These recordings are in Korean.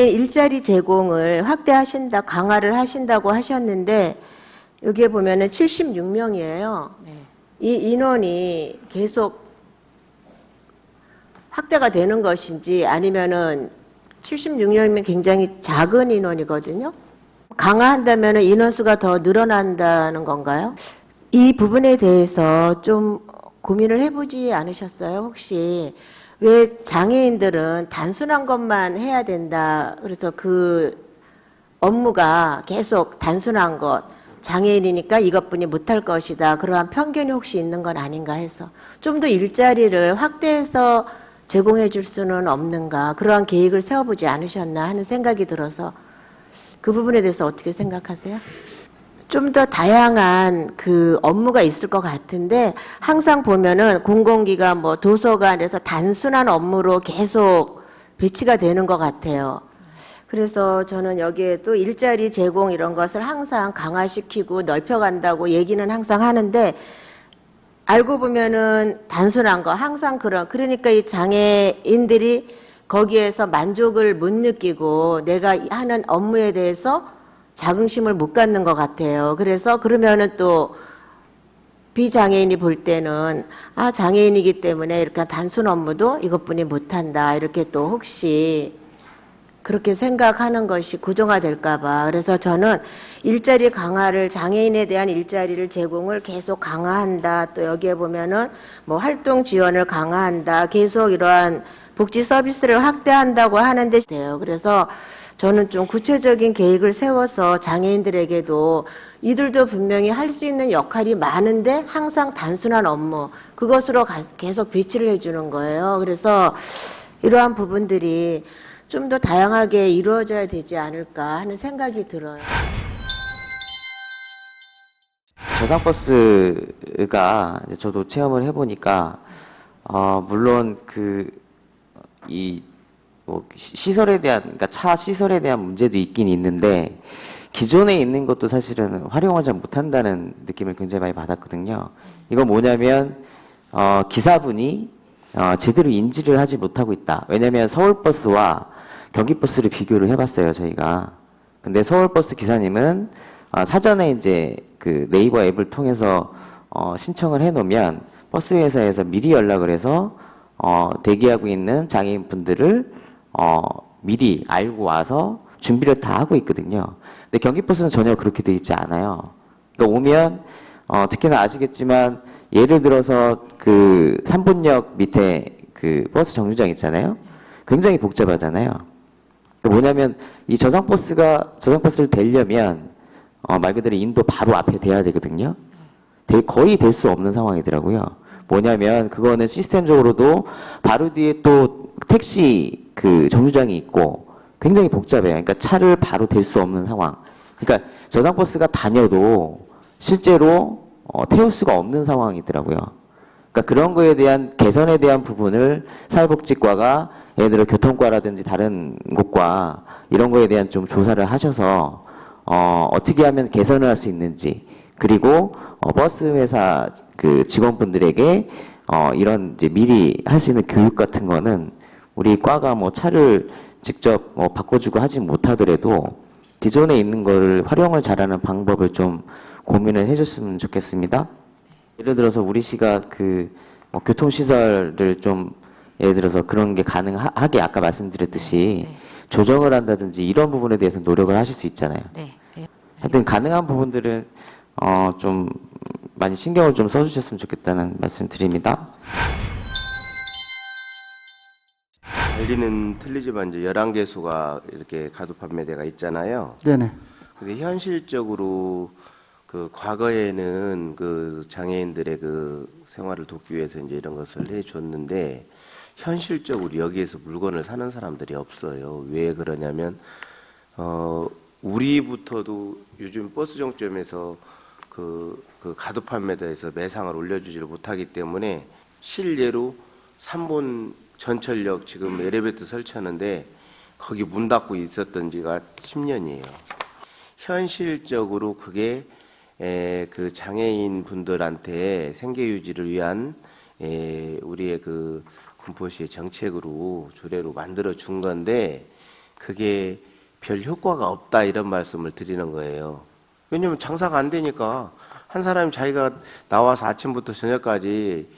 장애인 일자리 제공을 확대하신다, 강화를 하신다고 하셨는데 여기에 보면은 76명이에요. 네. 이 인원이 계속 확대가 되는 것인지 아니면은 76명이면 굉장히 작은 인원이거든요. 강화한다면 인원수가 더 늘어난다는 건가요? 이 부분에 대해서 좀 고민을 해보지 않으셨어요? 혹시 왜 장애인들은 단순한 것만 해야 된다. 그래서 그 업무가 계속 단순한 것, 장애인이니까 이것뿐이 못할 것이다. 그러한 편견이 혹시 있는 건 아닌가 해서 좀 더 일자리를 확대해서 제공해 줄 수는 없는가. 그러한 계획을 세워보지 않으셨나 하는 생각이 들어서 그 부분에 대해서 어떻게 생각하세요? 좀 더 다양한 그 업무가 있을 것 같은데 항상 보면은 공공기관 뭐 도서관에서 단순한 업무로 계속 배치가 되는 것 같아요. 그래서 저는 여기에도 일자리 제공 이런 것을 항상 강화시키고 넓혀간다고 얘기는 항상 하는데 알고 보면은 단순한 거 항상 그러니까 이 장애인들이 거기에서 만족을 못 느끼고 내가 하는 업무에 대해서 자긍심을 못 갖는 것 같아요. 그래서 그러면은 또 비장애인이 볼 때는 아 장애인이기 때문에 이렇게 단순 업무도 이것뿐이 못한다 이렇게 또 혹시 그렇게 생각하는 것이 구조화될까 봐. 그래서 저는 일자리 강화를 장애인에 대한 일자리를 제공을 계속 강화한다. 또 여기에 보면은 뭐 활동 지원을 강화한다. 계속 이러한 복지 서비스를 확대한다고 하는데 돼요. 그래서 저는 좀 구체적인 계획을 세워서 장애인들에게도 이들도 분명히 할 수 있는 역할이 많은데 항상 단순한 업무 그것으로 계속 배치를 해주는 거예요. 그래서 이러한 부분들이 좀 더 다양하게 이루어져야 되지 않을까 하는 생각이 들어요. 저상버스가 저도 체험을 해보니까 물론 뭐 시설에 대한 그러니까 차 시설에 대한 문제도 있긴 있는데 기존에 있는 것도 사실은 활용을 잘 못한다는 느낌을 굉장히 많이 받았거든요. 이건 뭐냐면 기사분이 제대로 인지를 하지 못하고 있다. 왜냐하면 서울버스와 경기버스를 비교를 해봤어요, 저희가. 근데 서울버스 기사님은 사전에 이제 그 네이버 앱을 통해서 신청을 해놓으면 버스 회사에서 미리 연락을 해서 대기하고 있는 장애인 분들을 미리 알고 와서 준비를 다 하고 있거든요. 근데 경기버스는 전혀 그렇게 돼 있지 않아요. 그러니까 오면 특히나 아시겠지만 예를 들어서 그 3분역 밑에 그 버스 정류장 있잖아요. 굉장히 복잡하잖아요. 뭐냐면 이 저상버스를 대려면 말 그대로 인도 바로 앞에 대야 되거든요. 거의 될 수 없는 상황이더라고요. 뭐냐면 그거는 시스템적으로도 바로 뒤에 또 택시 그 정류장이 있고 굉장히 복잡해요. 그러니까 차를 바로 댈 수 없는 상황. 그러니까 저상버스가 다녀도 실제로 태울 수가 없는 상황이더라고요. 그러니까 그런 거에 대한 개선에 대한 부분을 사회복지과가 예를 들어 교통과라든지 다른 곳과 이런 거에 대한 좀 조사를 하셔서 어떻게 하면 개선을 할 수 있는지 그리고 버스 회사 그 직원분들에게 이런 이제 미리 할 수 있는 교육 같은 거는 우리 과가 뭐 차를 직접 바꿔주고 하지 못하더라도 기존에 있는 거를 활용을 잘하는 방법을 좀 고민을 해줬으면 좋겠습니다. 예를 들어서 우리 시가 교통시설을 좀 예를 들어서 그런 게 가능하게 아까 말씀드렸듯이 네. 조정을 한다든지 이런 부분에 대해서 노력을 하실 수 있잖아요. 네. 네. 하여튼 가능한 부분들은 좀 많이 신경을 좀 써주셨으면 좋겠다는 말씀 드립니다. 관리는 틀리지만 이제 11개소가 이렇게 가두 판매대가 있잖아요. 네네. 근데 현실적으로 그 과거에는 그 장애인들의 그 생활을 돕기 위해서 이제 이런 것을 해줬는데 현실적으로 여기에서 물건을 사는 사람들이 없어요. 왜 그러냐면 우리부터도 요즘 버스 정점에서 그 가두 판매대에서 매상을 올려주지를 못하기 때문에 실례로 3본 전철역 지금 엘리베이터 설치하는데 거기 문 닫고 있었던 지가 10년이에요. 현실적으로 그게 그 장애인 분들한테 생계 유지를 위한 우리의 그 군포시의 정책으로 조례로 만들어 준 건데 그게 별 효과가 없다 이런 말씀을 드리는 거예요. 왜냐면 장사가 안 되니까 한 사람이 자기가 나와서 아침부터 저녁까지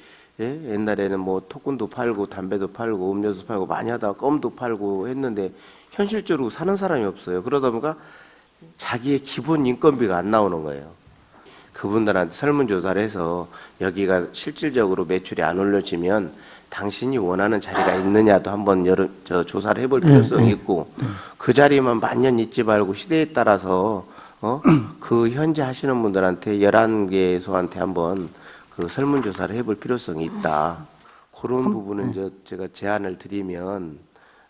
예? 옛날에는 뭐 토큰도 팔고 담배도 팔고 음료수 팔고 많이 하다가 껌도 팔고 했는데 현실적으로 사는 사람이 없어요. 그러다 보니까 자기의 기본 인건비가 안 나오는 거예요. 그분들한테 설문조사를 해서 여기가 실질적으로 매출이 안 올려지면 당신이 원하는 자리가 있느냐도 한번 조사를 해볼 필요성이 있고 그 자리만 만년 있지 말고 시대에 따라서 그 현재 하시는 분들한테 11개소한테 한번 그 설문조사를 해볼 필요성이 있다. 그런 부분은 이제 제가 제안을 드리면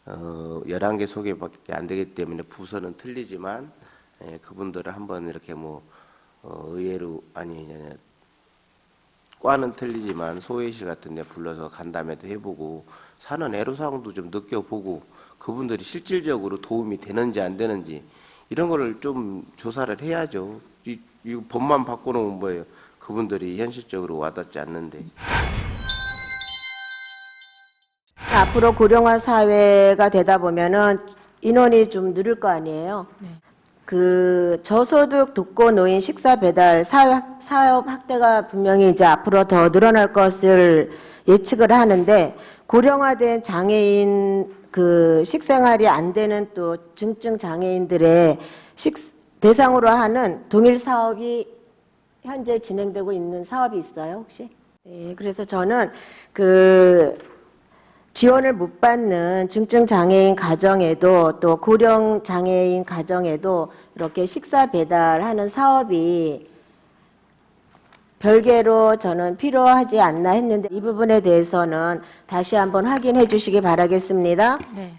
11개 소개밖에 안 되기 때문에 부서는 틀리지만 예, 그분들을 한번 이렇게 뭐 의외로 아니 과는 틀리지만 소회실 같은 데 불러서 간담회도 해보고 사는 애로사항도 좀 느껴보고 그분들이 실질적으로 도움이 되는지 안 되는지 이런 거를 좀 조사를 해야죠. 이 법만 바꿔놓으면 뭐예요? 그분들이 현실적으로 와닿지 않는데. 앞으로 고령화 사회가 되다 보면은 인원이 좀 늘을 거 아니에요. 네. 그 저소득 독거노인 식사 배달 사업 확대가 분명히 이제 앞으로 더 늘어날 것을 예측을 하는데 고령화된 장애인 그 식생활이 안 되는 또 중증 장애인들의 대상으로 하는 동일 사업이 현재 진행되고 있는 사업이 있어요, 혹시? 네, 그래서 저는 그 지원을 못 받는 중증 장애인 가정에도 또 고령 장애인 가정에도 이렇게 식사 배달하는 사업이 별개로 저는 필요하지 않나 했는데 이 부분에 대해서는 다시 한번 확인해 주시기 바라겠습니다. 네.